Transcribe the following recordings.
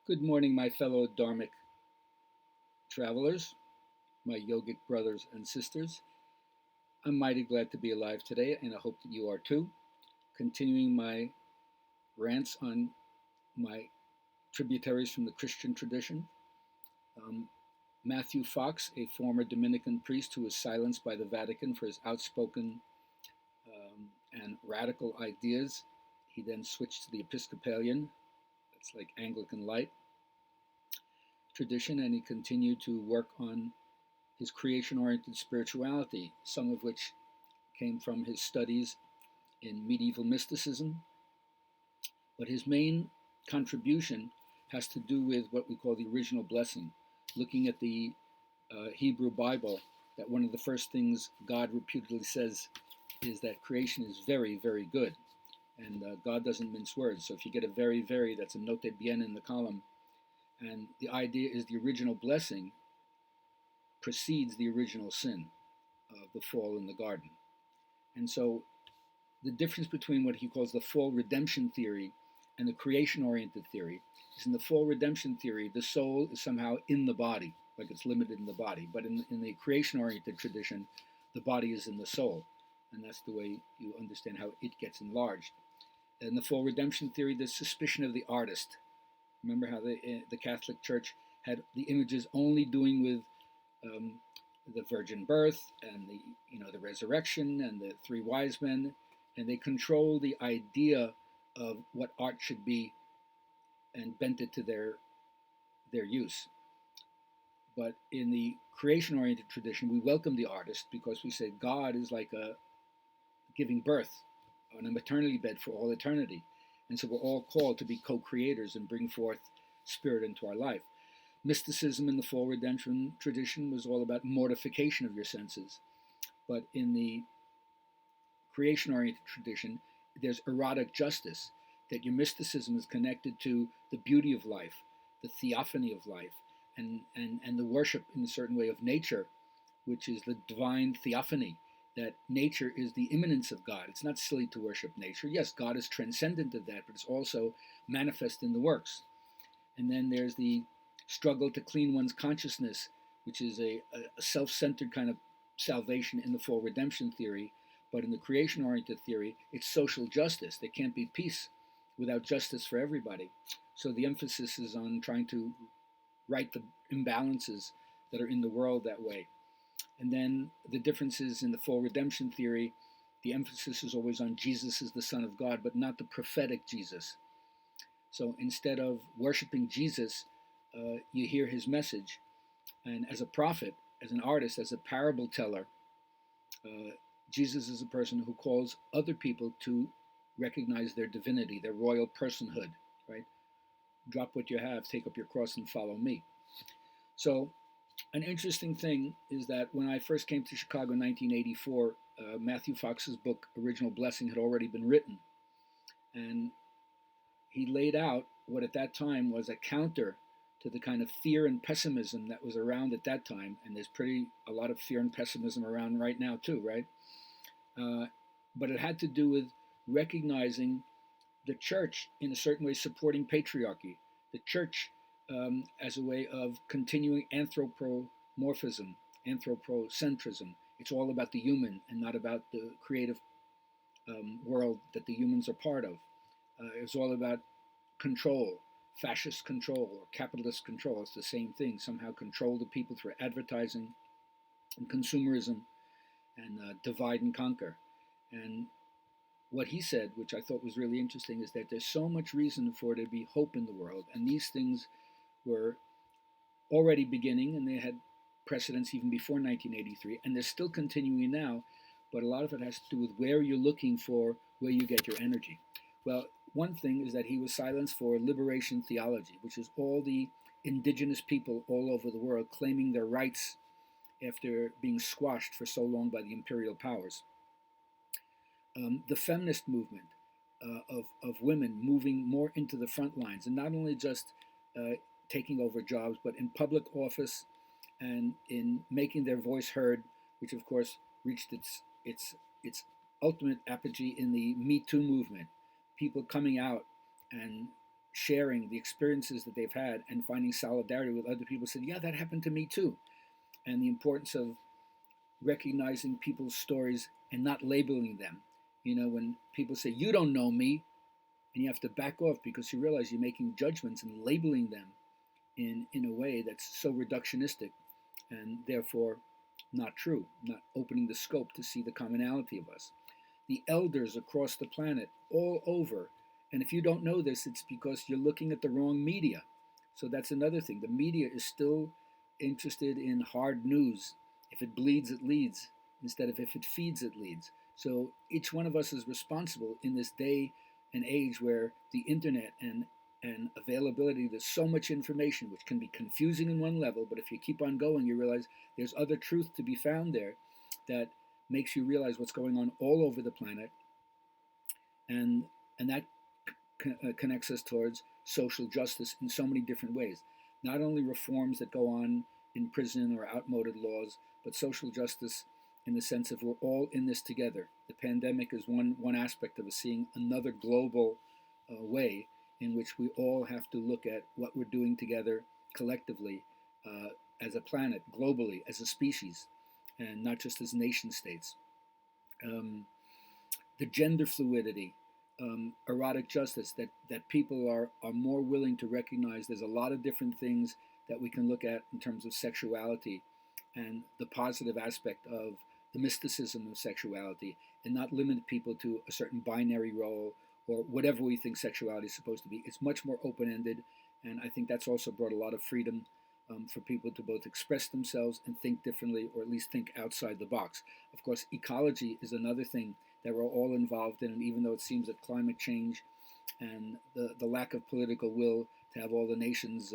Good morning, my fellow Dharmic travelers, my yogic brothers and sisters. I'm mighty glad to be alive today, and I hope that you are too. Continuing my rants on my tributaries from the Christian tradition. Um, Mathew Fox, a former Dominican priest who was silenced by the Vatican for his outspoken and radical ideas, he then switched to the Episcopalian, that's like Anglican Light tradition, and he continued to work on his creation-oriented spirituality, some of which came from his studies in medieval mysticism. But his main contribution has to do with what we call the original blessing, looking at the Hebrew Bible, that one of the first things God reputedly says is that creation is very, very good. And God doesn't mince words. So if you get a very, very, that's a note bien in the column. And the idea is the original blessing precedes the original sin of the fall in the garden. And so the difference between what he calls the fall redemption theory and the creation oriented theory is in the fall redemption theory, the soul is somehow in the body, like it's limited in the body. But in the creation oriented tradition, the body is in the soul. And that's the way you understand how it gets enlarged. In the fall redemption theory, there's suspicion of the artist. Remember how the Catholic Church had the images only doing with um, the virgin birth and the resurrection and the three wise men, and they control the idea of what art should be and bent it to their use. But in the creation-oriented tradition, we welcome the artist because we say God is like a giving birth on a maternity bed for all eternity, and so we're all called to be co-creators and bring forth spirit into our life. Mysticism in the fall redemption tradition was all about mortification of your senses. But in the creation oriented tradition, there's erotic justice, that your mysticism is connected to the beauty of life, the theophany of life, and the worship in a certain way of nature, which is the divine theophany, that nature is the immanence of God. It's not silly to worship nature. Yes, God is transcendent of that, but it's also manifest in the works. And then there's the struggle to clean one's consciousness, which is a self-centered kind of salvation in the full redemption theory. But in the creation-oriented theory, it's social justice. There can't be peace without justice for everybody. So the emphasis is on trying to right the imbalances that are in the world that way. And then the differences in the full redemption theory, the emphasis is always on Jesus as the Son of God, but not the prophetic Jesus. So instead of worshiping Jesus, you hear his message. And as a prophet, as an artist, as a parable teller, Jesus is a person who calls other people to recognize their divinity, their royal personhood, right? Drop what you have, take up your cross, and follow me. So, an interesting thing is that when I first came to Chicago in 1984, Mathew Fox's book, Original Blessing, had already been written. And he laid out what at that time was a counter to the kind of fear and pessimism that was around at that time. And there's a lot of fear and pessimism around right now too, right? But it had to do with recognizing the church in a certain way supporting patriarchy, the church as a way of continuing anthropomorphism, anthropocentrism. It's all about the human and not about the creative world that the humans are part of. It's all about control, fascist control or capitalist control. It's the same thing. Somehow control the people through advertising and consumerism and divide and conquer. And what he said, which I thought was really interesting, is that there's so much reason for there to be hope in the world. And these things were already beginning, and they had precedents even before 1983, and they're still continuing now. But a lot of it has to do with where you're looking for, where you get your energy. Well, one thing is that he was silenced for liberation theology, which is all the indigenous people all over the world claiming their rights after being squashed for so long by the imperial powers. The feminist movement of women moving more into the front lines, and not only just taking over jobs, but in public office and in making their voice heard, which of course reached its ultimate apogee in the Me Too movement. People coming out and sharing the experiences that they've had and finding solidarity with other people, said, yeah, that happened to me too. And the importance of recognizing people's stories and not labeling them. When people say, you don't know me, and you have to back off because you realize you're making judgments and labeling them in a way that's so reductionistic and therefore not true, not opening the scope to see the commonality of us. The elders across the planet, all over, and if you don't know this, it's because you're looking at the wrong media. So that's another thing. The media is still interested in hard news. If it bleeds, it leads, instead of if it feeds, it leads. So each one of us is responsible in this day and age where the internet and availability, there's so much information which can be confusing in one level, but if you keep on going, you realize there's other truth to be found there that makes you realize what's going on all over the planet, and that connects us towards social justice in so many different ways. Not only reforms that go on in prison or outmoded laws, but social justice in the sense of we're all in this together. The pandemic is one aspect of us seeing another global way in which we all have to look at what we're doing together collectively as a planet, globally, as a species, and not just as nation states. The gender fluidity, erotic justice, that people are more willing to recognize there's a lot of different things that we can look at in terms of sexuality and the positive aspect of the mysticism of sexuality, and not limit people to a certain binary role or whatever we think sexuality is supposed to be. It's much more open-ended, and I think that's also brought a lot of freedom for people to both express themselves and think differently, or at least think outside the box. Of course, ecology is another thing that we're all involved in, and even though it seems that climate change and the lack of political will to have all the nations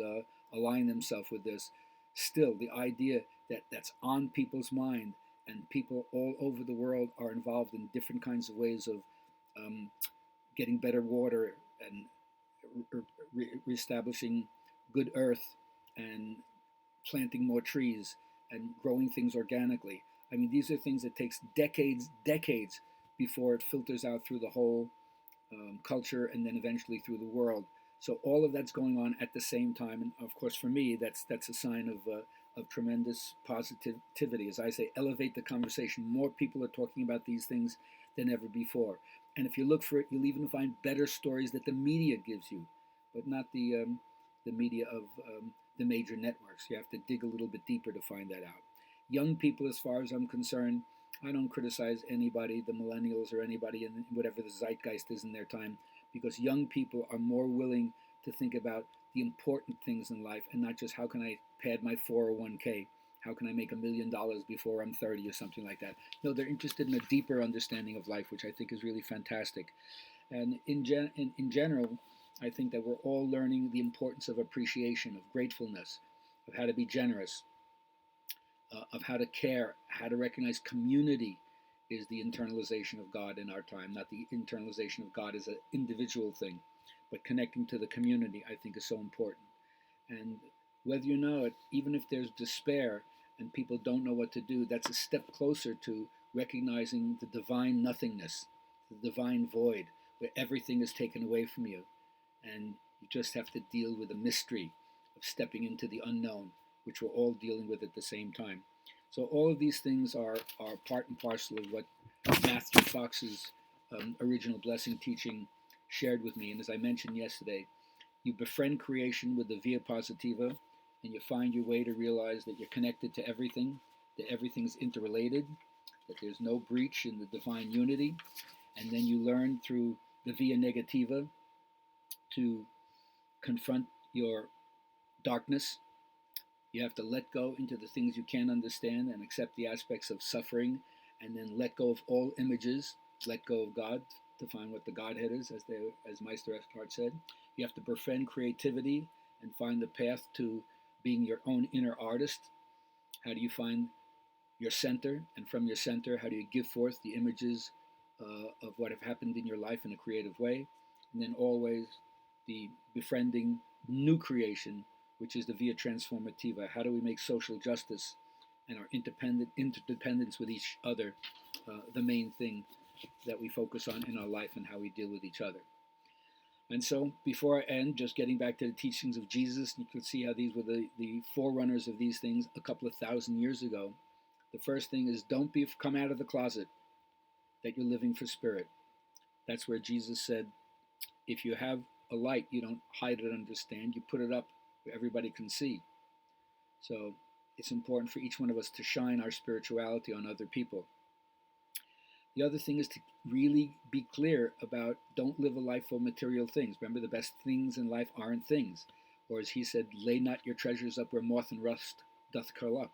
align themselves with this, still the idea that that's on people's mind, and people all over the world are involved in different kinds of ways of getting better water and reestablishing good earth and planting more trees and growing things organically. I mean, these are things that takes decades before it filters out through the whole culture and then eventually through the world. So all of that's going on at the same time, and of course, for me, that's a sign of tremendous positivity. As I say, elevate the conversation. More people are talking about these things than ever before. And if you look for it, you'll even find better stories that the media gives you, but not the media of the major networks. You have to dig a little bit deeper to find that out. Young people, as far as I'm concerned, I don't criticize anybody, the millennials or anybody in whatever the zeitgeist is in their time, because young people are more willing to think about the important things in life and not just how can I pad my 401k, how can I make $1 million before I'm 30 or something like that. No, they're interested in a deeper understanding of life, which I think is really fantastic. And in general, I think that we're all learning the importance of appreciation, of gratefulness, of how to be generous, of how to care, how to recognize community is the internalization of God in our time, not the internalization of God as an individual thing, but connecting to the community, I think, is so important. And whether you know it, even if there's despair and people don't know what to do, that's a step closer to recognizing the divine nothingness, the divine void, where everything is taken away from you. And you just have to deal with the mystery of stepping into the unknown, which we're all dealing with at the same time. So all of these things are part and parcel of what Mathew Fox's original blessing teaching shared with me. And as I mentioned yesterday, you befriend creation with the via positiva, and you find your way to realize that you're connected to everything, that everything's interrelated, that there's no breach in the divine unity. And then you learn through the via negativa to confront your darkness. You have to let go into the things you can't understand and accept the aspects of suffering, and then let go of all images, let go of God to find what the Godhead is, as Meister Eckhart said. You have to befriend creativity and find the path to being your own inner artist. How do you find your center? And from your center, how do you give forth the images of what have happened in your life in a creative way? And then always the befriending new creation, which is the via transformativa. How do we make social justice and our interdependence with each other the main thing that we focus on in our life and how we deal with each other? And so, before I end, just getting back to the teachings of Jesus, you could see how these were the forerunners of these things a couple of thousand years ago. The first thing is don't come out of the closet that you're living for spirit. That's where Jesus said, if you have a light, you don't hide it under a stand, you put it up where everybody can see. So it's important for each one of us to shine our spirituality on other people. The other thing is to really be clear about don't live a life full of material things. Remember, the best things in life aren't things. Or as he said, lay not your treasures up where moth and rust doth corrupt.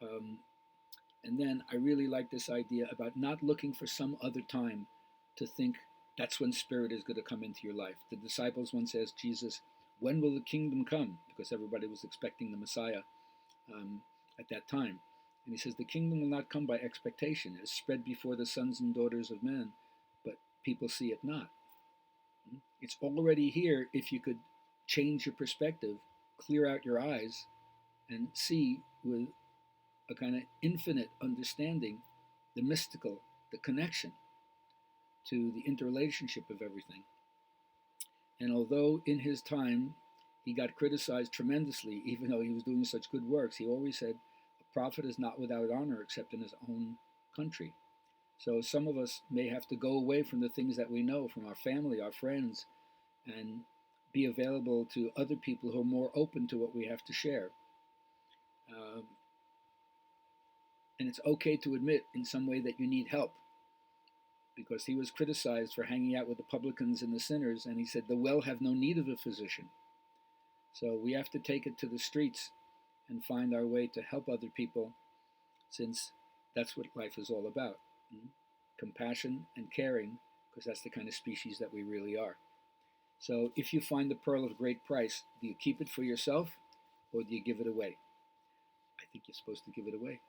And then I really like this idea about not looking for some other time to think that's when spirit is going to come into your life. The disciples once asked Jesus, when will the kingdom come? Because everybody was expecting the Messiah at that time. And he says, the kingdom will not come by expectation. It is spread before the sons and daughters of men, but people see it not. It's already here if you could change your perspective, clear out your eyes, and see with a kind of infinite understanding the mystical, the connection to the interrelationship of everything. And although in his time he got criticized tremendously, even though he was doing such good works, he always said, a prophet is not without honor except in his own country. So some of us may have to go away from the things that we know, from our family, our friends, and be available to other people who are more open to what we have to share. And it's okay to admit in some way that you need help, because he was criticized for hanging out with the publicans and the sinners, and he said, the well have no need of a physician. So we have to take it to the streets and find our way to help other people, since that's what life is all about. Compassion and caring, because that's the kind of species that we really are. So if you find the pearl of great price, do you keep it for yourself or do you give it away? I think you're supposed to give it away.